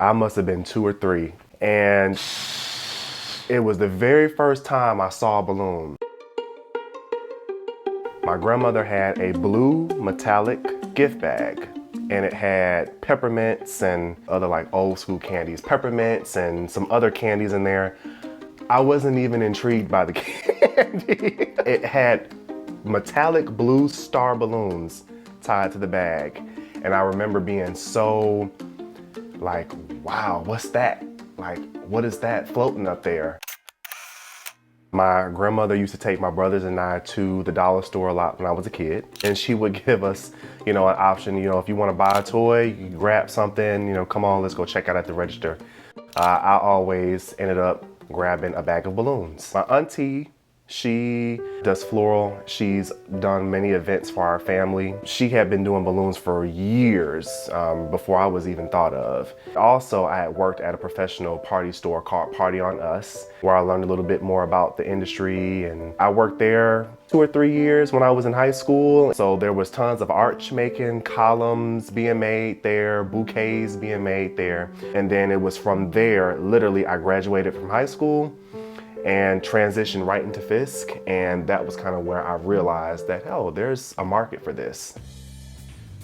I must have been 2 or 3. And it was the very first time I saw a balloon. My grandmother had a blue metallic gift bag, and it had peppermints and other like old school candies, peppermints and some other candies in there. I wasn't even intrigued by the candy. It had metallic blue star balloons tied to the bag. And I remember being so like, wow, what's that? Like, what is that floating up there? My grandmother used to take my brothers and I to the dollar store a lot when I was a kid. And she would give us, an option, if you want to buy a toy, you can grab something, come on, let's go check out at the register. I always ended up grabbing a bag of balloons. My auntie, she does floral. She's done many events for our family. She had been doing balloons for years before I was even thought of. Also, I had worked at a professional party store called Party on Us, where I learned a little bit more about the industry. And I worked there 2 or 3 years when I was in high school. So there was tons of arch making, columns being made there, bouquets being made there. And then it was from there, literally, I graduated from high school and transitioned right into Fisk, and that was kind of where I realized that, oh, there's a market for this.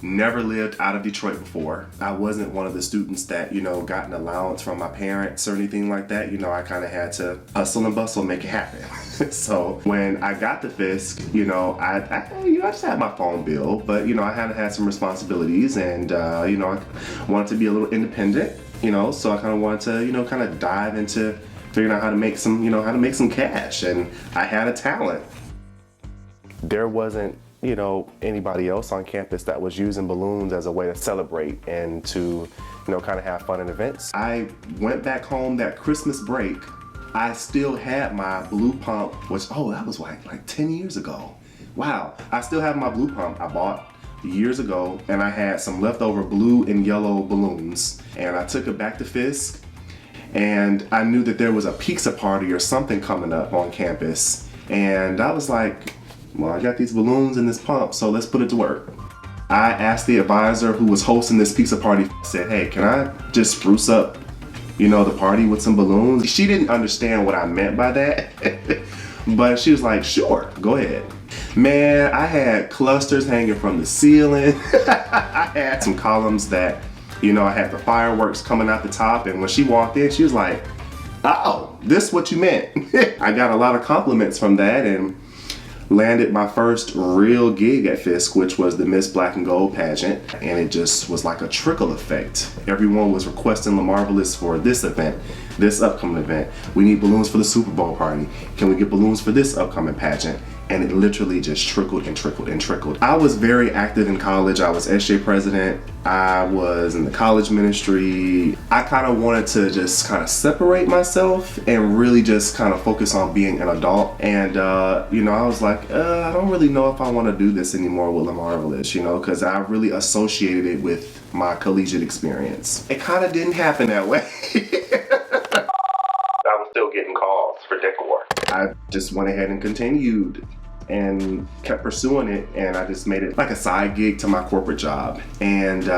Never lived out of Detroit before. I wasn't one of the students that, got an allowance from my parents or anything like that. I kind of had to hustle and bustle, make it happen. So when I got to Fisk, I just had my phone bill, but, I had some responsibilities, and, I wanted to be a little independent, so I kind of wanted to, kind of dive into figuring out how to make some cash, and I had a talent. There wasn't, anybody else on campus that was using balloons as a way to celebrate and to, kind of have fun and events. I went back home that Christmas break. I still had my blue pump, which, that was like 10 years ago. Wow, I still have my blue pump I bought years ago, and I had some leftover blue and yellow balloons, and I took it back to Fisk. And I knew that there was a pizza party or something coming up on campus. And I was like, well, I got these balloons and this pump, so let's put it to work. I asked the advisor who was hosting this pizza party, said, hey, can I just spruce up, the party with some balloons? She didn't understand what I meant by that, but she was like, sure, go ahead. Man, I had clusters hanging from the ceiling. I had some columns that I had the fireworks coming out the top, and when she walked in, she was like, oh, this is what you meant. I got a lot of compliments from that and landed my first real gig at Fisk, which was the Miss Black and Gold pageant, and it just was like a trickle effect. Everyone was requesting LaMarvelous for this event, this upcoming event. We need balloons for the Super Bowl party. Can we get balloons for this upcoming pageant? And it literally just trickled and trickled and trickled. I was very active in college. I was SJ president. I was in the college ministry. I kind of wanted to just kind of separate myself and really just kind of focus on being an adult. And, I was like, I don't really know if I want to do this anymore with LaMarvelous, because I really associated it with my collegiate experience. It kind of didn't happen that way. I was still getting calls for decor. I just went ahead and continued and kept pursuing it, and I just made it like a side gig to my corporate job, and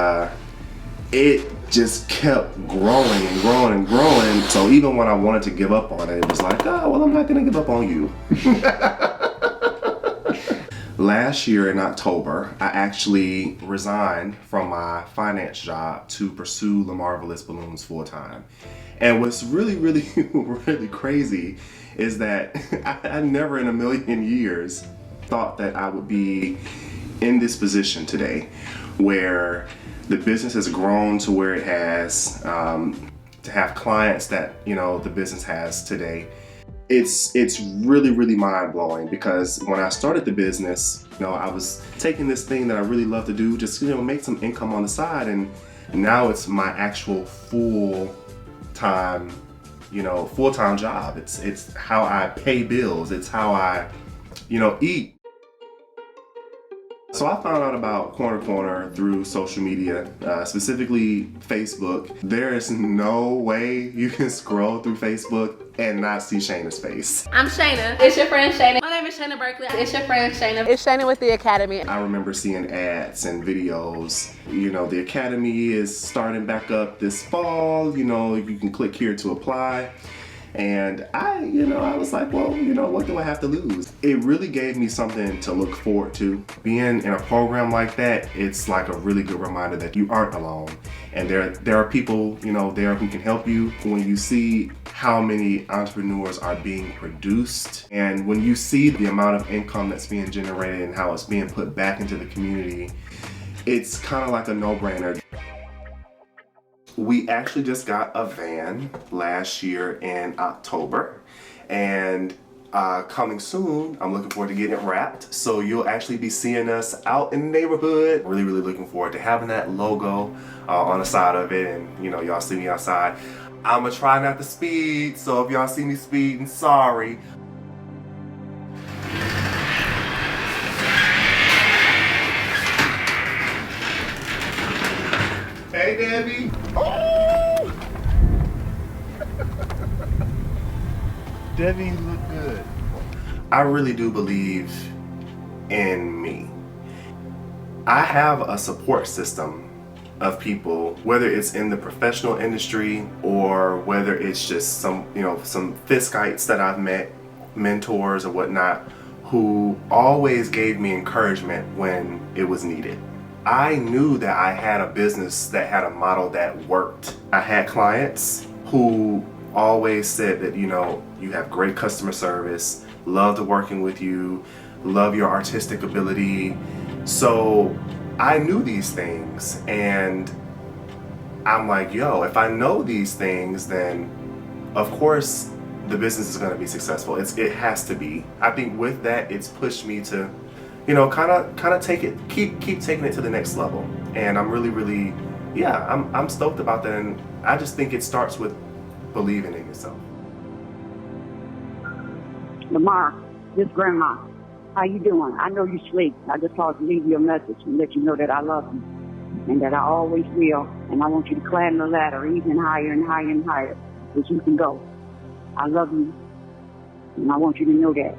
it just kept growing and growing and growing. So even when I wanted to give up on it, it was like, oh, well, I'm not gonna give up on you. Last year in October, I actually resigned from my finance job to pursue LaMarvelous Balloons full time. And what's really, really, really crazy is that I never in a million years thought that I would be in this position today, where the business has grown to where it has, to have clients that, the business has today. It's really, really mind-blowing, because when I started the business, I was taking this thing that I really love to do, just, make some income on the side, and now it's my actual full-time job. It's how I pay bills. It's how I, eat. So I found out about Corner through social media, specifically Facebook. There is no way you can scroll through Facebook and not see Shayna's face. I'm Shayna. It's your friend Shayna. My name is Shayna Berkeley. It's your friend Shayna. It's Shayna with the Academy. I remember seeing ads and videos. You know, the Academy is starting back up this fall. You know, you can click here to apply. And I was like, well, what do I have to lose? It really gave me something to look forward to. Being in a program like that, it's like a really good reminder that you aren't alone. And there are people, there who can help you. When you see how many entrepreneurs are being produced, and when you see the amount of income that's being generated and how it's being put back into the community, it's kind of like a no-brainer. We actually just got a van last year in October, and coming soon, I'm looking forward to getting it wrapped. So you'll actually be seeing us out in the neighborhood. Really, really looking forward to having that logo on the side of it, and y'all see me outside. I'm gonna try not to speed, so if y'all see me speeding, sorry. Hey, Debbie. Oh! Debbie, you look good. I really do believe in me. I have a support system of people, whether it's in the professional industry or whether it's just some Fiskites that I've met, mentors or whatnot, who always gave me encouragement when it was needed. I knew that I had a business that had a model that worked. I had clients who always said that, you have great customer service, loved working with you, love your artistic ability. So I knew these things, and I'm like, if I know these things, then of course the business is going to be successful. It has to be. I think with that, it's pushed me to kind of take it, keep taking it to the next level. And I'm really, I'm stoked about that. And I just think it starts with believing in yourself. Lamar, this grandma, how you doing? I know you sleep. I just thought to leave you a message and let you know that I love you and that I always will. And I want you to climb the ladder even higher and higher and higher as you can go. I love you, and I want you to know that.